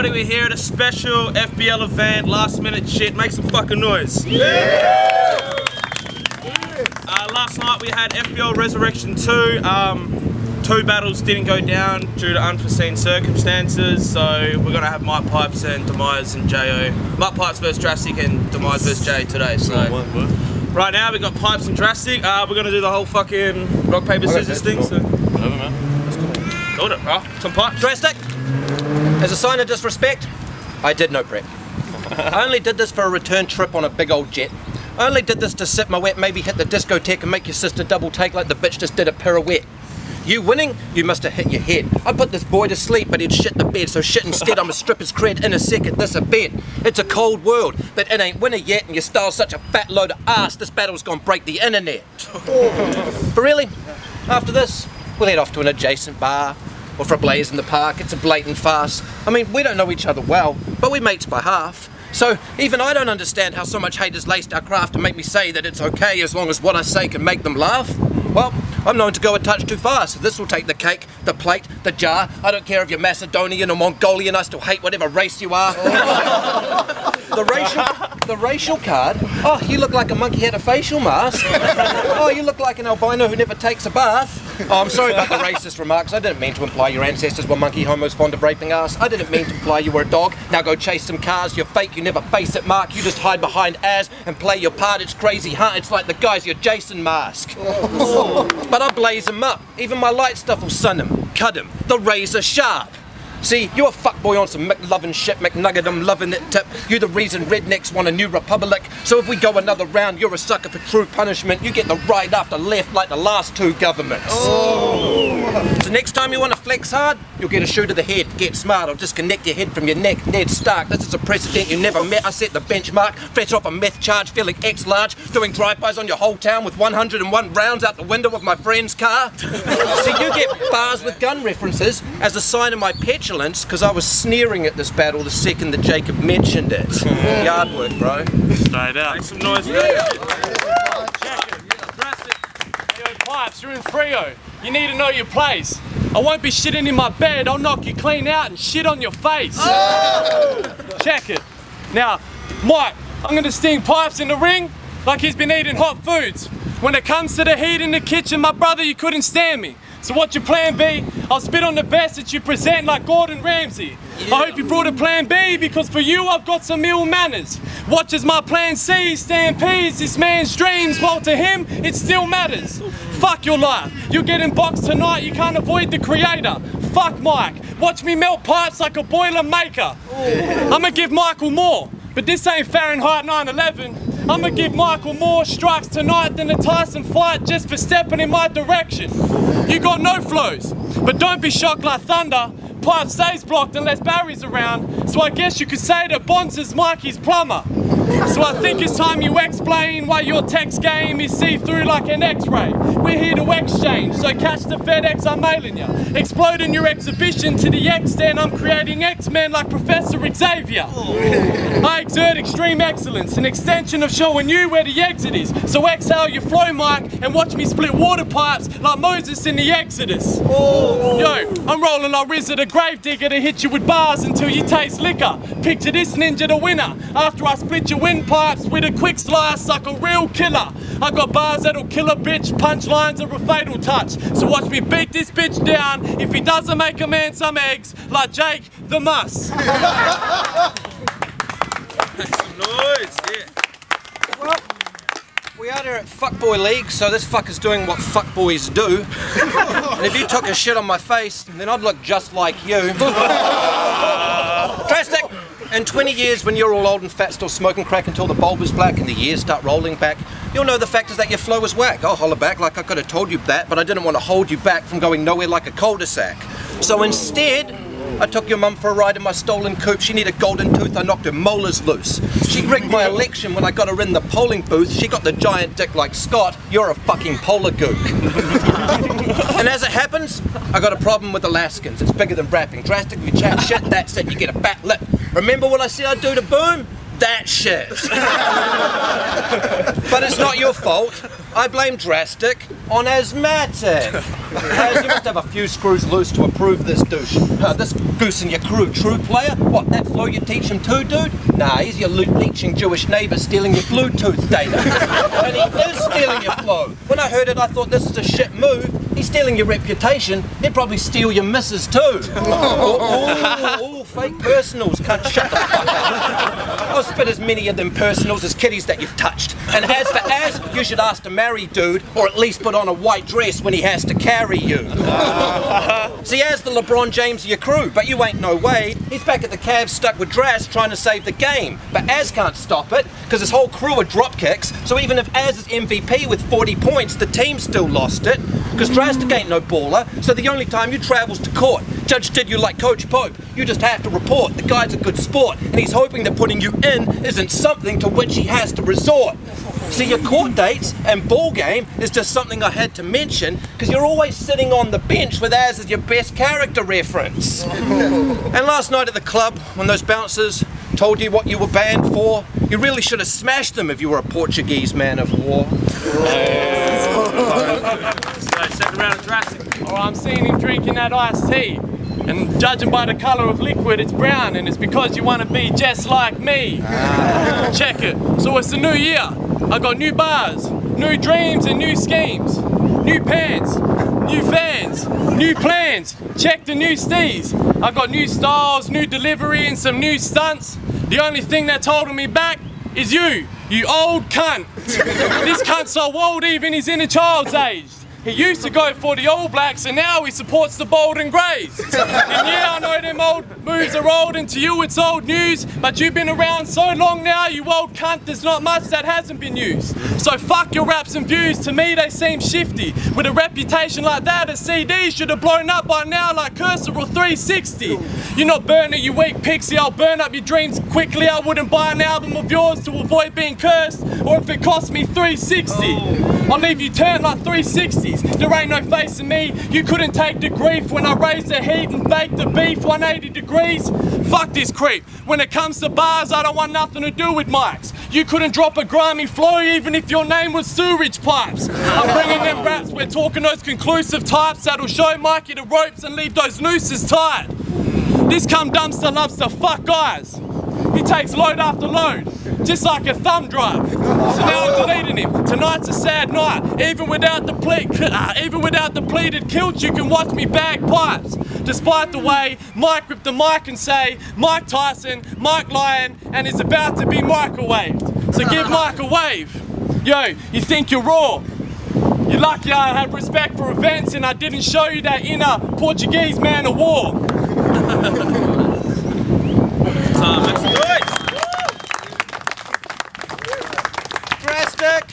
everybody, we're here at a special FBL event, last minute shit, make some fucking noise. Last night we had FBL Resurrection 2, 2 battles didn't go down due to unforeseen circumstances, so we're going to have Mike Pipes and Demise and J.O. Mike Pipes versus Drastik and Demise versus J today, so. Right now we've got Pipes and Drastik, we're going to do the whole fucking rock, paper, scissors thing, so. Whatever, man. Got it, some pipes. Drastik, as a sign of disrespect, I did no prep. I only did this for a return trip on a big old jet. I only did this to sip my wet, maybe hit the discotheque and make your sister double take like the bitch just did a pirouette. You winning, you must have hit your head. I put this boy to sleep, but he'd shit the bed, so shit instead, I'ma strip his cred in a second, this a bed. It's a cold world, but it ain't winner yet, and your style's such a fat load of ass, this battle's gonna break the internet. But really, after this, we'll head off to an adjacent bar, or for a blaze in the park. It's a blatant farce. I mean, we don't know each other well, but we're mates by half. So even I don't understand how so much hate has laced our craft to make me say that it's okay as long as what I say can make them laugh. Well, I'm known to go a touch too far, so this will take the cake, the plate, the jar. I don't care if you're Macedonian or Mongolian, I still hate whatever race you are. The racial card. Oh, you look like a monkey had a facial mask. Oh, you look like an albino who never takes a bath. Oh, I'm sorry about the racist remarks. I didn't mean to imply your ancestors were monkey homos fond of raping us. I didn't mean to imply you were a dog. Now go chase some cars. You're fake, you never face it, Mark. You just hide behind as and play your part. It's crazy, huh? It's like the guy's your Jason mask. But I blaze him up. Even my light stuff will sun him, cut him. The razor sharp. See, you're a fuckboy on some McLovin shit, McNugget, I'm loving it tip. You're the reason rednecks want a new republic. So if we go another round, you're a sucker for true punishment. You get the right after left like the last 2 governments. So next time you want to flex hard, you'll get a shoe to the head. Get smart, I'll disconnect your head from your neck. Ned Stark, this is a precedent you never met. I set the benchmark, fresh off a meth charge, feeling X-large, doing drive-bys on your whole town with 101 rounds out the window of my friend's car. See, you get bars with gun references as a sign of my petulant, because I was sneering at this battle the second that Jacob mentioned it. Yard work, bro. Straight out. Make some noise. Yo, Pipes, you're in Frio. You need to know your place. I won't be shitting in my bed. I'll knock you clean out and shit on your face. Check it. Now, Mike, I'm gonna sting Pipes in the ring like he's been eating hot foods. When it comes to the heat in the kitchen, my brother, you couldn't stand me. So what's your plan B? I'll spit on the best that you present like Gordon Ramsay. Yeah. I hope you brought a plan B, because for you I've got some ill manners. Watch as my plan C stampedes this man's dreams, while to him it still matters. Fuck your life, you're getting boxed tonight, you can't avoid the creator. Fuck Mike, watch me melt pipes like a boiler maker. I'ma give Michael more, but this ain't Fahrenheit 9/11. I'ma give Michael more strikes tonight than a Tyson fight just for stepping in my direction. You got no flows, but don't be shocked like thunder. Pipe stays blocked unless Barry's around, so I guess you could say that Bonds is Mikey's plumber. So I think it's time you explain why your text game is see-through like an X-ray. We're here to exchange, so catch the FedEx I'm mailing ya. Exploding your exhibition to the extent I'm creating X-Men like Professor Xavier. I exert extreme excellence, an extension of showing you where the exit is. So exhale your flow, Mike, and watch me split water pipes like Moses in the Exodus. Yo, I'm rolling like Riz at a grave digger to hit you with bars until you taste liquor. Picture this ninja the winner, after I split your windpipes with a quick slice like a real killer. I got bars that'll kill a bitch, punchlines are a fatal touch. So watch me beat this bitch down if he doesn't make a man some eggs like Jake the Muss. Make some noise, yeah. Well, we are here at Fuckboy League, so this fucker's doing what fuckboys do. And if you took a shit on my face, then I'd look just like you. Drastik! In 20 years, when you're all old and fat, still smoking crack until the bulb is black and the years start rolling back, you'll know the fact is that your flow is whack. I'll holler back like I could have told you that, but I didn't want to hold you back from going nowhere like a cul-de-sac. So instead, I took your mum for a ride in my stolen coupe. She needed a golden tooth, I knocked her molars loose. She rigged my election when I got her in the polling booth. She got the giant dick like Scott. You're a fucking polar gook. And as it happens, I got a problem with Alaskans. It's bigger than rapping. Drastik, if you chat shit, that's it, you get a fat lip. Remember what I said I'd do to Boom? That shit. But it's not your fault. I blame Drastik on azmatik. You must have a few screws loose to approve this douche. This goose in your crew, true player? What, that flow you teach him too, dude? Nah, he's your loot-leeching Jewish neighbour stealing your Bluetooth data. And he is stealing your flow. When I heard it, I thought this is a shit move. He's stealing your reputation. He'd probably steal your missus too. Ooh, fake personals. Can't shut the fuck up. I'll spit as many of them personals as kitties that you've touched. And as for Az, you should ask to marry dude, or at least put on a white dress when he has to carry you. See, Az the LeBron James of your crew, but you ain't no Wade. He's back at the Cavs stuck with Dras trying to save the game. But Az can't stop it, because his whole crew are drop kicks, so even if Az is MVP with 40 points, the team still lost it. Because Drastik ain't no baller, so the only time you travel's to court. Judge did you like Coach Pope. You just have to report. The guy's a good sport, and he's hoping that putting you in isn't something to which he has to resort. See, your court dates and ball game is just something I had to mention, because you're always sitting on the bench with Az as your best character reference. And last night at the club, when those bouncers told you what you were banned for, you really should have smashed them if you were a Portuguese man of war. Second round of Drastik. Oh, I'm seeing him drinking that iced tea. And judging by the colour of liquid, it's brown, and it's because you want to be just like me. Check it. So it's the new year. I got new bars, new dreams and new schemes. New pants, new fans, new plans. Check the new steez. I got new styles, new delivery and some new stunts. The only thing that's holding me back is you old cunt. This cunt's so old even he's in a child's age. He used to go for the All Blacks and now he supports the Bold and Greys. And yeah, I know them old moves are old and to you it's old news, but you've been around so long now, you old cunt, there's not much that hasn't been used. So fuck your raps and views, to me they seem shifty. With a reputation like that, a CD should have blown up by now like Cursor or 360. You're not burning, you weak pixie, I'll burn up your dreams quickly. I wouldn't buy an album of yours to avoid being cursed, or if it cost me 360. I'll leave you turned like 360s. There ain't no facing me. You couldn't take the grief when I raised the heat and baked the beef 180 degrees. Fuck this creep. When it comes to bars, I don't want nothing to do with mics. You couldn't drop a grimy flow even if your name was Sewerage Pipes. I'm bringing them raps, we're talking those conclusive types that'll show Mikey the ropes and leave those nooses tied. This cum dumpster loves to fuck guys. He takes load after load, just like a thumb drive. So now I'm deleting him. Tonight's a sad night. Even without the pleated kilt, you can watch me bagpipes. Despite the way Mike gripped the mic and say, Mike Tyson, Mike Lyon, and is about to be microwaved. So give Mike a wave. Yo, you think you're raw? You're lucky I have respect for events and I didn't show you that inner Portuguese man of war. Let's do it. Drastik!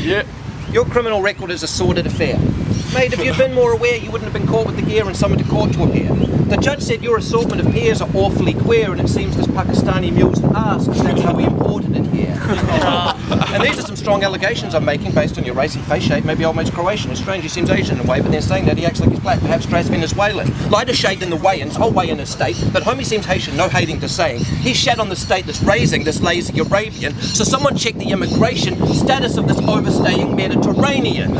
Yeah. Your criminal record is a sordid affair. Mate, if you'd been more aware, you wouldn't have been caught with the gear and summoned to court to appear. The judge said your assortment of peers are awfully queer, and it seems this Pakistani mule's an arse, because that's how we imported it here. And these are some strong allegations I'm making based on your race and face shape. Maybe old mate's Croatian. It's strange he seems Asian in a way, but then saying that he acts like he's black, perhaps Dras Venezuelan. Lighter shade than the weigh-ins, whole way in his state, but homie seems Haitian, no hating to saying. He's shat on the state that's raising this lazy Arabian, so someone check the immigration status of this overstaying Mediterranean.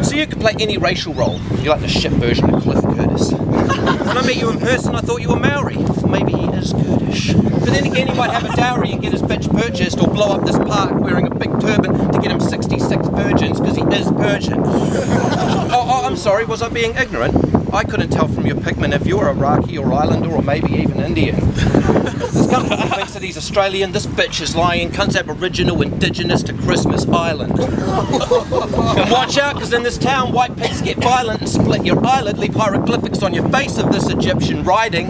So you could play any racial role. You're like the shit version of Cliff Curtis. When I met you in person, I thought you were Maori. Maybe he is Kurdish. But then again, he might have a dowry and get his bitch purchased, or blow up this park wearing a big turban to get him 66 virgins, because he is Persian. Oh, I'm sorry, was I being ignorant? I couldn't tell from your pigment if you're Iraqi or Islander or maybe even Indian. This cunt thinks that he's Australian, this bitch is lying, cunt's Aboriginal, indigenous to Christmas Island. And watch out, because in this town, white pigs get violent and split your eyelid, leave hieroglyphics on your face of this Egyptian writing.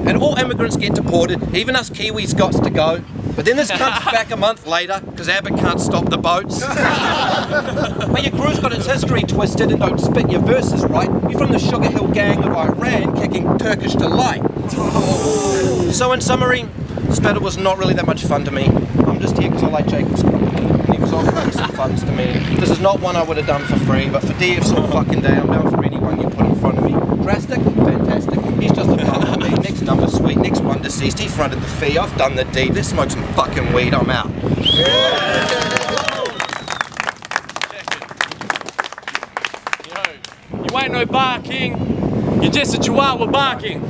And all immigrants get deported, even us Kiwis got to go. But then this cunt's back a month later, because Abbott can't stop the boats. But your crew's got its history twisted, and don't spit your verses right. You're from the Sugar Hill gang of Iran, kicking Turkish delight. So in summary, this battle was not really that much fun to me. I'm just here because I like Jacob's company, and he was offering some funds to me. This is not one I would have done for free, but for DF's all fucking day, I'm down for anyone you put in front of me. Drastik, fantastic. He's just a pal for me. Next number sweet, next one deceased. He fronted the fee, I've done the deed. Let's smoke some fucking weed, I'm out. You ain't no barking, you're just a chihuahua barking.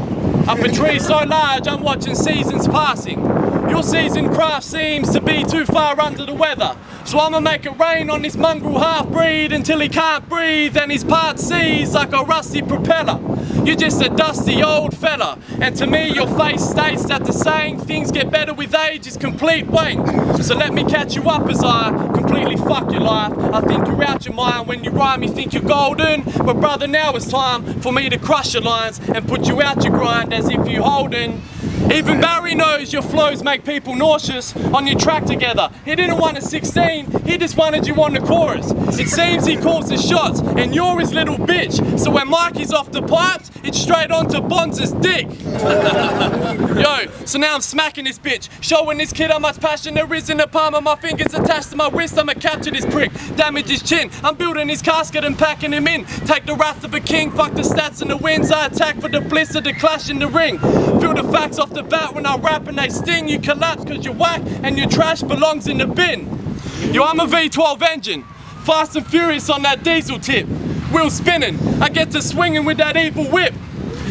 Up a tree so large, I'm watching seasons passing. Your seasoned craft seems to be too far under the weather. So I'ma make it rain on this mongrel half-breed until he can't breathe and his part sees like a rusty propeller. You're just a dusty old fella, and to me your face states that the saying things get better with age is complete wank. So let me catch you up as I completely fuck your life. I think you're out your mind when you rhyme, you think you're golden. But brother, now it's time for me to crush your lines and put you out your grind as if you holding. Even Barry knows your flows make people nauseous on your track together. He didn't want a 16, he just wanted you on the chorus. It seems he calls the shots and you're his little bitch. So when Mikey's off the pipes, it's straight onto Bonz's dick. Yo, so now I'm smacking this bitch, showing this kid how much passion there is in the palm of my fingers attached to my wrist. I'ma capture this prick, damage his chin. I'm building his casket and packing him in. Take the wrath of a king, fuck the stats and the wins. I attack for the bliss of the clash in the ring. Feel the facts off the bat when I rap and they sting. You collapse cause you're whack and your trash belongs in the bin. Yo, I'm a V12 engine, fast and furious on that diesel tip. Wheels spinning, I get to swinging with that evil whip.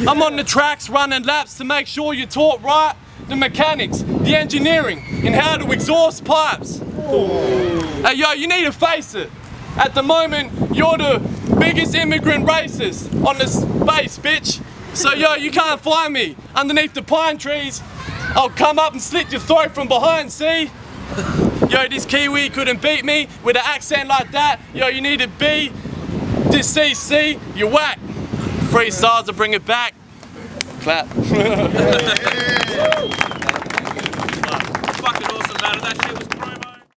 I'm on the tracks running laps to make sure you're taught right the mechanics, the engineering, and how to exhaust pipes. Hey yo, you need to face it. At the moment, you're the biggest immigrant racist on the space, bitch. So yo, you can't find me underneath the pine trees. I'll come up and slit your throat from behind, see? Yo, this Kiwi couldn't beat me with an accent like that. Yo, you need to be this CC, you're whack. 3 stars to bring it back. Clap. Fucking awesome, man. That shit was